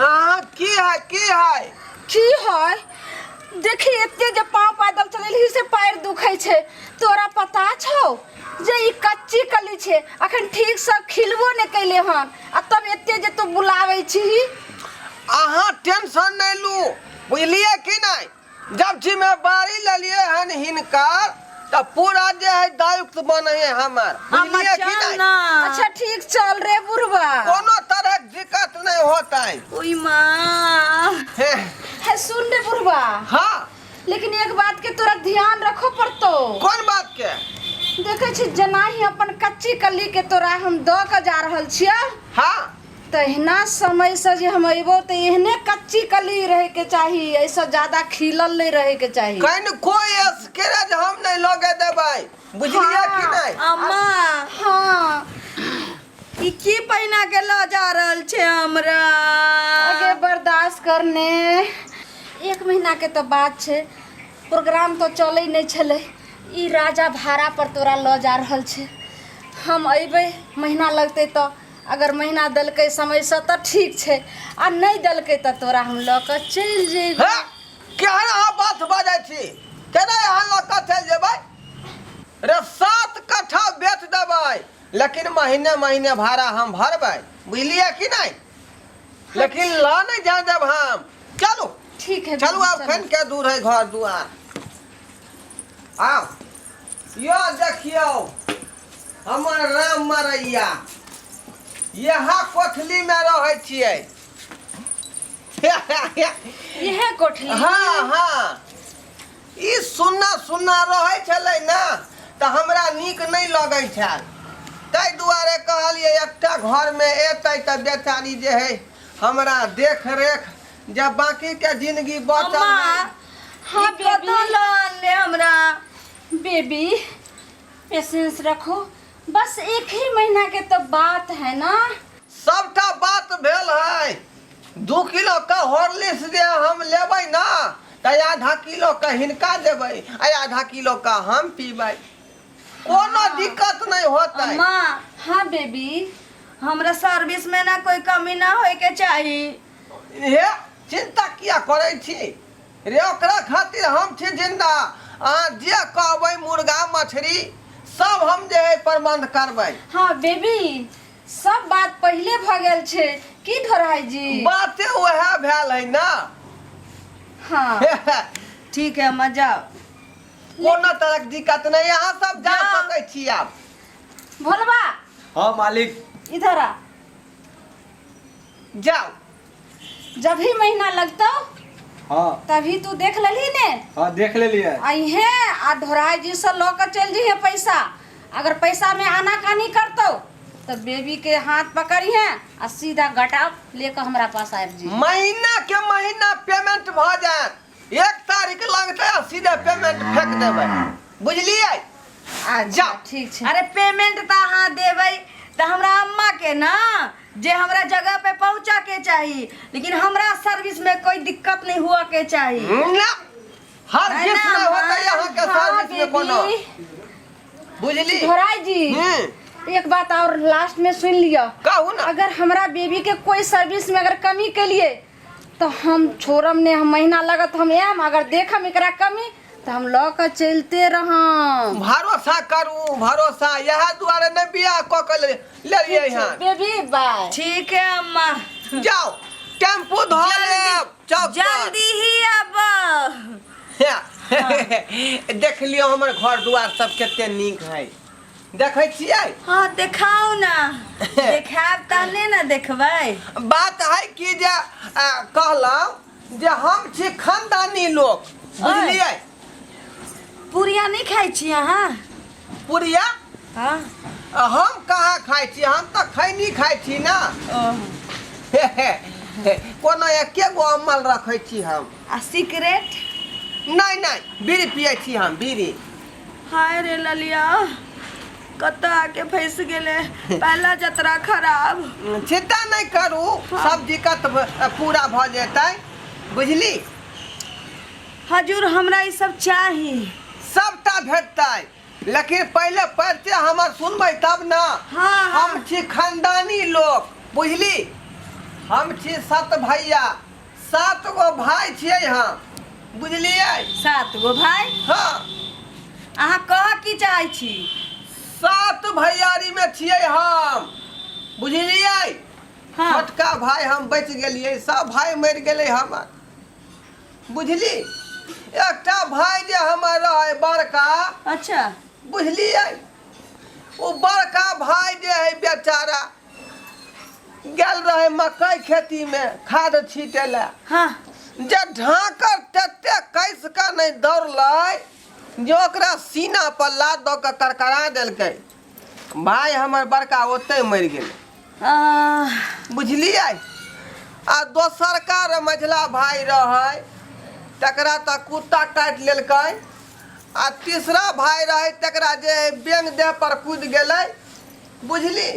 हाँ की है देखी एते जे पाँव पैदल चलेली से पैर दुखै छे तोरा पता छौ जे ई कच्ची कली छे अखन ठीक से खिलबो ने कैले हन आ तब एते जे तू बुलावे छी। अहाँ टेंशन नहीं लू बुझलिए कि नहीं। जब जिम्मेवारी ले लिए हन हिनकर तब पूरा जे है दायुक्त बने है हमर बुझलिए कि नहीं। अच्छा ठीक चल रे बुढ़वा कोनो तरह की दिक्कत नहीं होता है। ओई मां है सुन रे बुढ़वा। हाँ लेकिन एक बात के तोरा ध्यान रखो पड़तो। कौन बात के? देखे छी जना ही अपन कच्ची कली के तोरा हम द के जा रहल छियै। हाँ तहिना समय से जे हम अइबो त एहने कच्ची कली रहे के चाहिए ऐसा ज्यादा खिलल नहीं रहे के चाहिए। कहीं कोई स्क्रैच हम नहीं लगे देबै बुझलिए कि नहीं। अम्मा हाँ ई की पहिना के ल जा रहल छे हमरा आगे बर्दाश्त करने 1 महीना के तो बात छे प्रोग्राम तो चले नहीं छले ई राजा भाड़ा पर तोरा ल जा रहल छे। हम अइबे महीना लगते तो अगर महीना दलके समय से तो ठीक छे आ नहीं दलके तो तोरा हम ल के चल जेबे। केहन बात बाजै छी केना यहाँ ल के चल जेबै रे 7 कट्ठा बेच देबै लेकिन महीने भाड़ा हम भरबै बुझलिए कि नहीं। लेकिन ला नहीं जा देब हम। चलो ठीक है चलू अब खन के दूर है घर दुआर। आओ यो देखियो हमर राम मरैया यहाँ कोठली में रहे छिए। यह कोठली हाँ ई सुन्ना रहे छले ना तो हमरा नीक नहीं लगे छल ताहि दुआरे कहलिए एकटा घर में एतै त बेचारी जे है हमरा देख रेख जब बाकी के जिंदगी बचल हाँ बेबी हमरा बेबी पेशेंस रखो बस 1 ही महीना के तो बात है ना। सबटा बात भेल है 2 किलो का हॉर्लिक्स जे हम लेबै ना तो आधा किलो का हिनका देबै आधा किलो का हम पीबै कोनो दिक्कत नहीं होता। अम्मा हाँ बेबी हमरा सर्विस में ना कोई कमी ना होए के चाहिए। हे चिंता किया करे छी रे ओकरा खातिर हम छी जिंदा। जे कहबै मुर्गा मछली सब हम जे है प्रबंध करबै। हाँ बेबी सब बात पहले भ गेल छे की धराई जी बाते वह भेल है ना। हाँ ठीक है अम्मा जाओ कोनो तरह की दिक्कत नहीं यहाँ सब जा सकै छी आप। भोलबा हाँ मालिक इधर आ जाओ जब ही महीना लगतो हाँ तभी तू देख लली ने। हाँ देख ले लिया आई है आ धोराई जी से लो कर चल जी है पैसा अगर पैसा में आना कानी करतो तो बेबी के हाथ पकड़ी है और सीधा गटा लेकर हमरा पास आब जी। महीना पेमेंट भ जाए 1 तारीख लगते सीधे पेमेंट फेंक देबै बुझलिए। जा ठीक छे। अरे पेमेंट तो हाँ देबै तो हमरा अम्मा के ना जे हमरा जगह पे पहुंचा के चाहिए लेकिन हमरा सर्विस में कोई दिक्कत नहीं हुआ के चाहिए ना हर किस में होता यहाँ के सर्विस में कोनो बुझली। धोराई जी एक बात और लास्ट में सुन लियो कहू ना अगर हमरा बेबी के कोई सर्विस में अगर कमी के लिए तो हम छोड़म ने हम महीना लगत हम एम अगर देखम एकरा कमी तो हम ल के चलते रहम। भरोसा करू भरोसा यह दुआरे ने बियाह क के ले लिए यहाँ। बेबी बाय ठीक है अम्मा जाओ टेम्पू धो लेब चौक पर। जल्दी ही अब देख लियो हमर घर दुआर सब केते नीक है देखे छियै। हाँ दिखाओ ना देखाब तने ना देखबै। बात है कि जे कहलौं जे हम छी खानदानी लोग बुझलिए। पुरिया नहीं खाई छी अहाँ पुरिया हाँ हम कहाँ खाई छी हम तो खैनी खाई छी ना। कोनो एके गो अमल रखे छी हम। आ सिगरेट नहीं बीड़ी पिए छी हम बीड़ी। हाय रे ललिया कत आके फंस गेले पहला जतरा खराब। चिंता नहीं करू सब दिक्कत पूरा भ जेतै बुझली। हजूर हमरा ई सब चाहिए सबटा भेटतै लेकिन पहले परिचय हमर सुनबै तब ना। हाँ, हाँ। हम छी खानदानी लोग बुझली। हम छी 7 भैया, 7 गो भाई छियै हम, बुझलियै? 7 गो भाई। हाँ, अहाँ कह की चाहै छी? 7 भैयारी में छियै हम, बुझलियै? हाँ। छोटका भाई हम बच गेलियै, सब भाई मर गेलै हमर, बुझली? एकटा भाई जे हमर रहे बड़का, अच्छा। बुझलियै? वो बड़का भाई जे है बेचारा गेल रहे मकई खेती में खाद छीटे ला, हाँ। जे ढाकर तते कैस के नहीं दौड़लै जे ओकरा सीना पर लात दऽ के करकरा देलकै। भाई हमर बड़का ओते मर गेलै, बुझलियै? आ दोसरका रे मझला भाई रहे तकरा तऽ कुत्ता काटि लेलकै। आ तीसरा भाई रहे तकरा जे बेंग देह पर कूद गेलै, बुझली?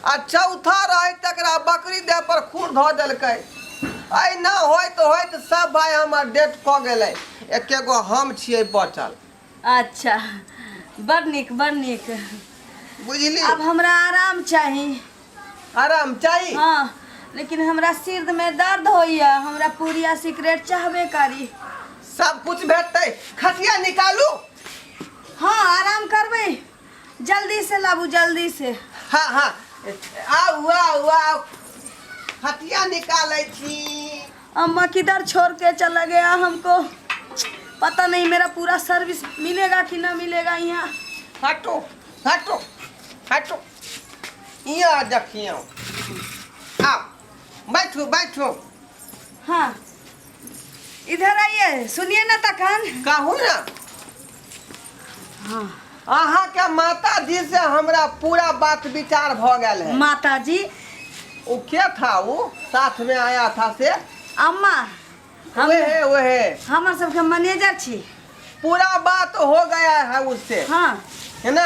आ चौथा रहे तकरा बकरी देह पर खून धऽ देलकै। अहिना होइत होइत सब भाई हमर डेथ कऽ गेलै, एके गो हम छियै बचल, अच्छा, बड़ नीक बड़ नीक। बुझली? अब हमरा आराम चाही। आराम चाही? हाँ, लेकिन हमरा सिर में दर्द होइया, हमरा पूरिया सिगरेट चाहबे करी। सब कुछ भेटतै, खटिया निकालू। हाँ, आराम करबै, जल्दी से लाबू, जल्दी से। हाँ हाँ, आउ आउ आउ, खटिया निकालै छी। अम्मा किधर छोड़ के चला गया हमको, पता नहीं मेरा पूरा सर्विस मिलेगा कि ना मिलेगा यहाँ। हटो हटो हटो, यहाँ देखियो, आओ बैठो बैठो। हाँ, इधर आइए, सुनिए ना तखन। कहू ना। हाँ। अहाँ के माता जी से हमरा पूरा बात विचार भ गेल है। माता जी? वो क्या था वो साथ में आया था से? अम्मा, हम वहे हमार सबके मैनेजर छी। पूरा बात हो गया है उससे, हाँ। है ना?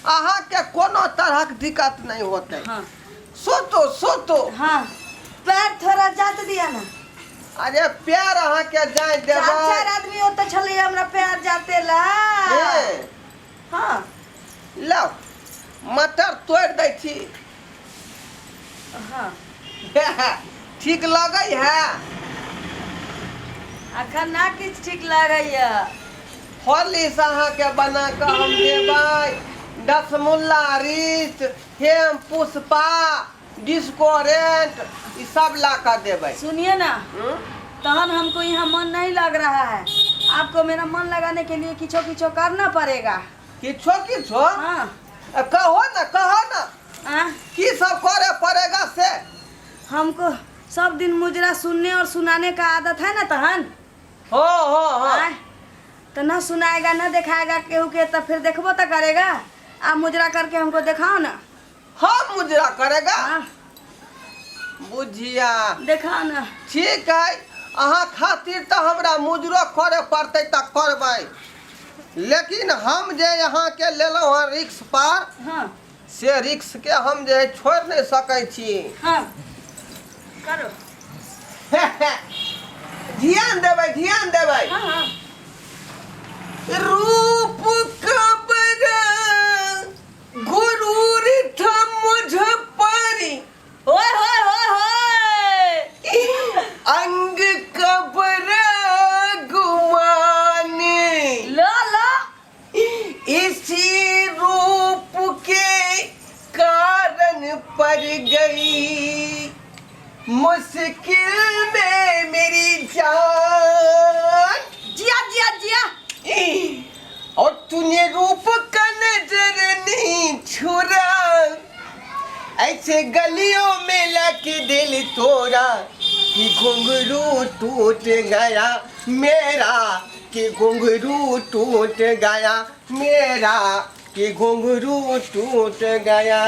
अहाँ के कोनो तरह की दिक्कत नहीं होते। हाँ। सोतो सोतो। हाँ, पैर थोड़ा जात दिया ना। अरे प्यार अहाँ के जाए देबै। 4 आदमी होते छले, हमरा पैर जाते ला। ए, हाँ। लो मटर तोड़ दै छी। हाँ। ठीक लगे है? अखन ना किछ ठीक लागैया। हॉर्लिक्स अहाँ के बना के हम देबै, दसमुल्ला रिच, हेम पुष्पा, डिस्कोरेंट, ये सब ला कर देबै। सुनिए ना, तहन हमको यहाँ मन नहीं लग रहा है, आपको मेरा मन लगाने के लिए किछो किछो करना पड़ेगा। किछो किछो? हाँ। कहो ना कहो ना, आ? की सब करे पड़ेगा से? हमको सब दिन मुजरा सुनने और सुनाने का आदत है ना तहन। हो आय, तो ना सुनाएगा ना दिखाएगा केहू के, तो फिर देखबो तो करेगा। आप मुजरा करके हमको दिखाओ ना। हम मुजरा करेगा? हाँ, बुझिया दिखाओ ना। ठीक है, अहाँ खातिर तो हमरा मुजरो करे पड़ते तो करबै, लेकिन हम जे यहाँ के लेलो है रिक्स पर, हाँ। से रिक्स के हम जे छोड़ नहीं सकै छी। हाँ, करो। ध्यान देबै ध्यान देबै। हाँ, हाँ। रूप कबर गुरूर था मुझपरी, ओए होए होए होए। अंग कबर गुमाने, लो लो। इसी रूप के कारण पड़ गई मुश्किल में मेरी जान। जिया जिया जिया। और तूने रूप का नजर नहीं छुड़ा, ऐसे गलियों में लाके दिल तोड़ा कि घुंघरू टूट गया मेरा, कि घुंघरू टूट गया मेरा, कि घुंघरू टूट गया।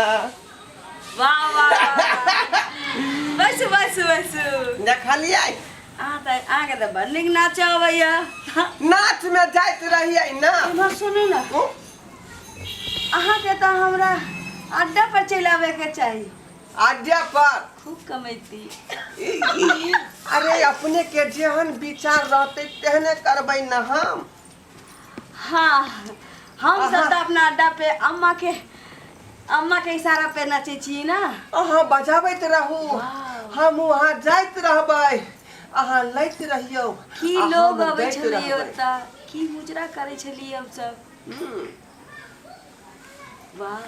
वाह वाह। बस बस बस। देखलियै? आगे तो बड़ नीक नाच अबैया। नाच में जाइत रहियै ना। इमहर सुनू ना, अहाँ के तो हमरा अड्डा पर चलि आवे के चाही। अड्डा पर खूब कमैती। अरे अपने के जेहन विचार रहते तेहने करबै ना हम। हाँ, हम सब तो अपना अड्डा पे अम्मा के अम्मा के इशारा पे नचे छी ना। अहाँ बजाबैत रहू, हम वहाँ जाइत रहबै, अहाँ लैत रहियौ। की आ लोग हम अबै दैत छलियै रहबै। ओतऽ, की मुजरा करै छलियै हम सब। वाह,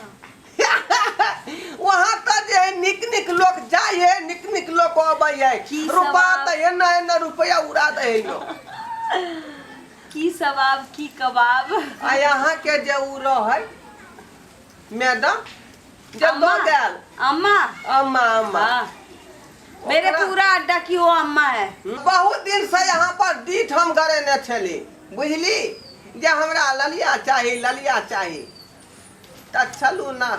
वहाँ तऽ जे है निक निक लोग जाय है, निक निक लोग अबै है। की रुपा सवाब। तऽ एना एना रुपया उड़ा दे है लोग। की सवाब की कबाब। आ यहाँ के जे उ रहै मैडम जे दो अम्मा, गेल अम्मा। अम्मा अम्मा वाह, मेरे ओकरा- पूरा अड्डा की वो अम्मा है। बहुत दिन से यहाँ पर डीठ हम गरेने छली, बुझली जे हमरा ललिया चाही, ललिया चाही। तऽ चलू ना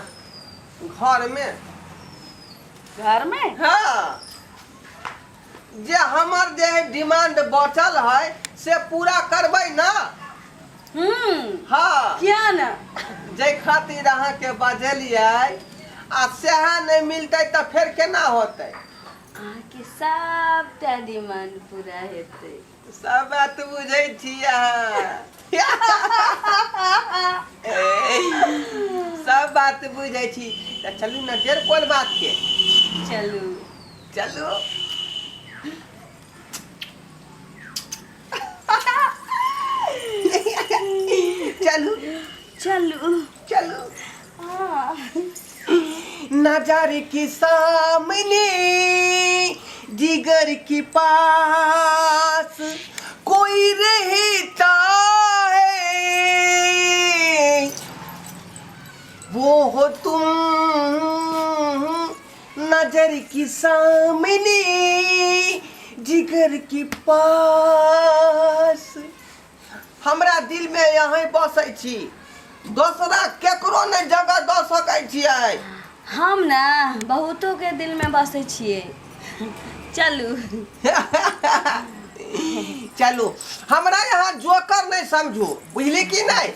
घर में। घर में हाँ, जे हमर जे है डिमांड बचल है से पूरा करबै ना। हाँ, क्या ना। जे खातिर अहाँ के बजलियै आ सेहा नहीं मिलतै तऽ फेर केना होतै। आके सब डिमांड पूरा हेतै। सब बात बुझै छी अहाँ। सब बात बुझै छी। तऽ चलू ना, देर कोन बात के, चलू चलू। चलू चलू। चलू। हाँ। नजर के सामने जिगर के पास कोई रहता है, वो हो तुम नजर के सामने जिगर के पास। हमरा दिल में यहाँ बसै छी, दोसरा केकरो नहीं जगह दऽ सकै छियै। हम ना बहुतों के दिल में बसे छिए। चलू। चलू, हमरा यहाँ जोकर नहीं समझू, बुझली कि नहीं।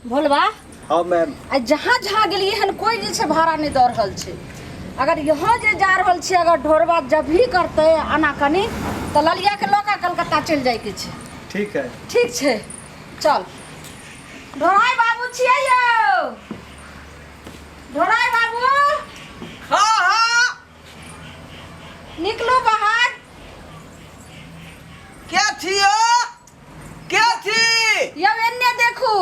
भोलबा हाँ मैम। आ जहाँ जहाँ गेलिए हन कोई जे छै भाड़ा नहीं दऽ रहल छै। अगर यहाँ जे जा रहल छी, अगर ढोरबा जब भी करते आनाकानी तो ललिया के लौका कलकत्ता चल जाए के छै। ठीक है। ठीक छै, चल। ढोराई बाबू छियै यौ, ढोराई बाबू हाँ हाँ, निकलू बाहर। क्या छियो, क्या छी। यौ एन्ने देखू।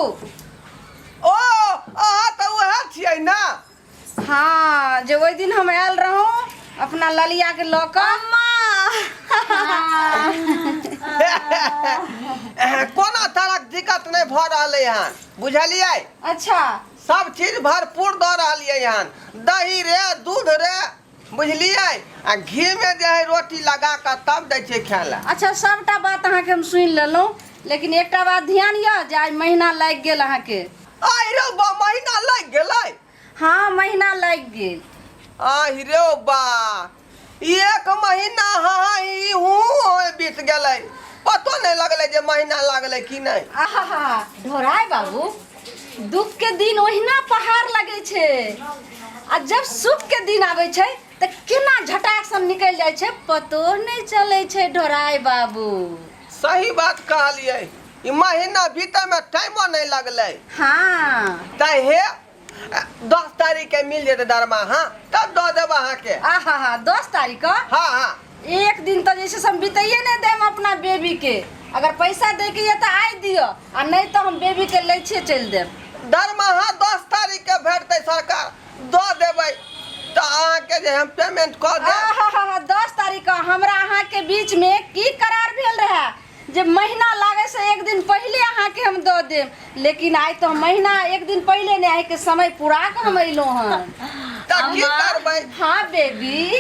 ओ अहाँ तऽ उएह छियै ना। हाँ, जे ओहि दिन हम आयल रहूँ अपना ललिया के लऽ कऽ। कोनो तरह दिक्कत नहीं भऽ रहलै हन, बुझलियै। अच्छा, सब चीज भरपूर दऽ रहलियै हन, दही रे, दूध रे, बुझलियै। आ घी में जे है रोटी लगा कऽ तब दै छै खाय लए। अच्छा, सबटा बात अहाँके हम सुनि लेलहुँ, लेकिन एकटा बात ध्यान यऽ जे आइ महीना लागि गेल अहाँके। आइ रे बा, महीना लागि गेलै। हाँ, महीना लागि गेल। आहि रे बा, एक महीना हाँ ई हूँ बीत गेलै, पतो नहीं लगलै जे महीना लागलै कि नहीं। आहा, ढोराई बाबू, दुख के दिन ओहिना पहाड़ लगे छै, आ जब सुख के दिन आवे छै तऽ केना झटाक सन निकल जाय छै, पतो नहीं चले छै ढोराई बाबू। सही बात कहलियै, ई महीना बीते में टाइमो नहीं लगलै। हाँ, तै हे 10 तारीख के मिल जेतै दरमाहा, तब दऽ देब अहाँ के। आहा, 10 तारीख को हाँ हाँ, एक दिन तो जैसे हम बिताइए नहीं देम अपना बेबी के। अगर पैसा दे के ये तो आइ दियो, आ नहीं तो हम बेबी के लैछे चल देब। दरमाहा 10 तारीख के भेटतै, सरकार दऽ देबै तऽ अहाँ के जे हम पेमेंट कऽ देब। आहा, 10 तारीख को हमरा अहाँ के बीच में की करार भेल रहा जे महीना लागे से एक दिन पहले अहाँ के हम दऽ देम, लेकिन आइ तो महीना एक दिन पहले नहीं, आइ के समय पूरा के हम अइलो हन। तऽ की करबै। हाँ बेबी,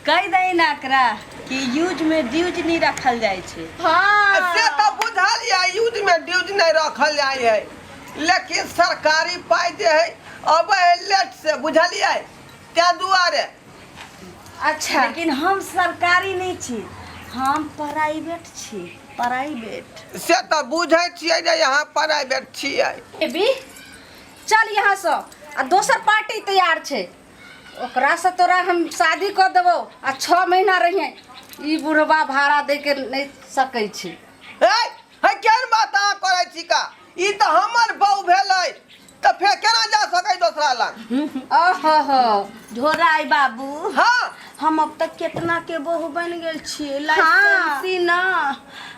कह दे नाकरा कि यूज में ड्यूज नहीं रखल जाए छे। हाँ से तऽ बुझलियै, यूज में ड्यूज नहीं रखल जाइ है, लेकिन सरकारी पाइ जे है अबै है लेट से, बुझलियै, तै दुआरे। अच्छा, लेकिन हम सरकारी नहीं छी, हम प्राइवेट छी, प्राइवेट। से तऽ बुझै छियै जे यहाँ प्राइवेट छियै। बेबी चल यहाँ से, आ दोसर पार्टी तैयार छे, ओकरा से तोरा हम शादी कर देबो, आ 6 महीना रहिए। ई बुढ़वा भाड़ा दे के नहीं सकै छी। है केहन बात अहाँ करै छी का, ई तऽ हमर बहू भेलै, तो फिर केना जा सकै दूसरा लग? ओहो ढोराई बाबू, हाँ हम अब तक कितना के बहू बन गेल छियै, लाइसेंसी ना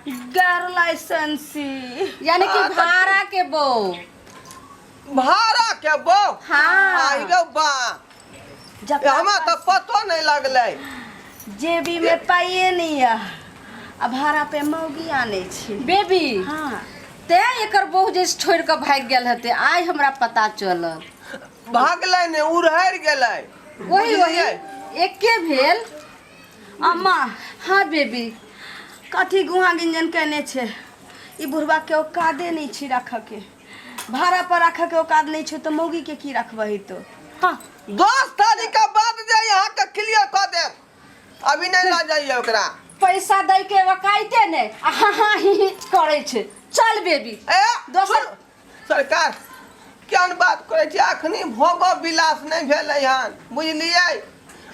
गैर लाइसेंसी। यानी कि भाड़ा के बो। भाड़ा के बो। हाँ। आई रे बा, हमरा तो पतो नहीं लगलै। जेबी में पाइए नहीं है, अब भाड़ा पे मौगी आने छी। बेबी हाँ ते एकर बहू जैसे छोड़ के भाग गेल हते, आइ हमरा पता चलल। भागलै ने, उड़हर गेलै। वही बुझलियै? एके भेल। अम्मा हाँ बेबी, कथी गुहा गिंजन कहने छे, ई बुढ़वा के औकादे नहीं छी रख के, भाड़ा पर रख के औकाद नहीं छे तो मौगी के की रखबही तो। हाँ 10 तारीख के बाद जे यहाँ के क्लियर कर दे, अभी नहीं ला जाइए ओकरा। पैसा दे के वकाइते ने हाँ ही करे छे। चल बेबी। ए दोसर सरकार केहन बात करे छी, अखनी भोगो विलास नहीं भेलै हन, बुझलियै?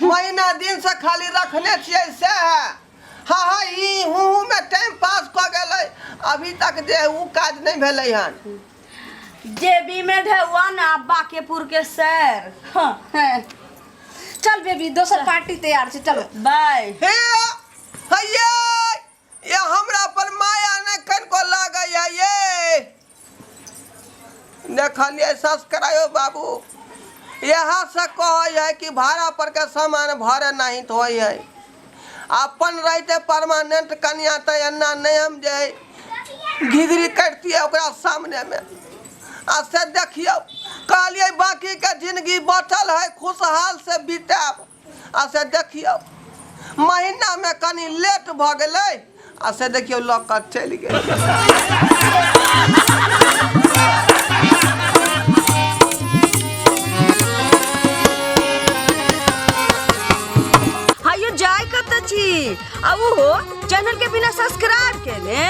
महीना दिन से खाली रखने छियै से है। हाँ हाँ ई हूँ में टाइम पास क गेलै, अभी तक जे ऊ काज नहीं भेलै हन। जेबी में ढेउआ ना बाकेपुर के सर। हाँ हाँ। चल बेबी, दोसर पार्टी तैयार छे, चलो। बाय। हे हये, ये हमरा पर माया नहीं कनको लागै है ये। देखलिए सब्सक्राइब बाबू, यहाँ से कहे है कि भाड़ा पर के सामान भरे नहीं तो है, अपन रहते परमानेंट कन्या तो एना नहीं हम जे घिघरी कटती है ओकरा सामने में। आ से देखियो कहलिए बाकी के जिंदगी बचल है, खुशहाल से बीताब। आ से देखियो महीना में कनी लेट भ गेलै, आ से देखियो लॉक कर चलि गेल। हायो जाय कत छी, अब हो चैनल के बिना सब्सक्राइब के ने।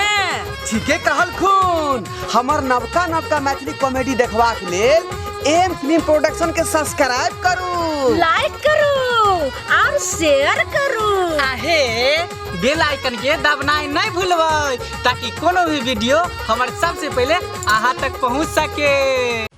ठीके कहल खून, हमर नवका नवका मैथिली कॉमेडी देखबाक लेल एम फिल्म प्रोडक्शन के सब्सक्राइब करू, लाइक करू और शेयर करू। आहे बेल आइकन के दबनाई नहीं भूलबै, ताकि कोनो भी वीडियो हमारे सबसे पहले अहाँ तक पहुंच सके।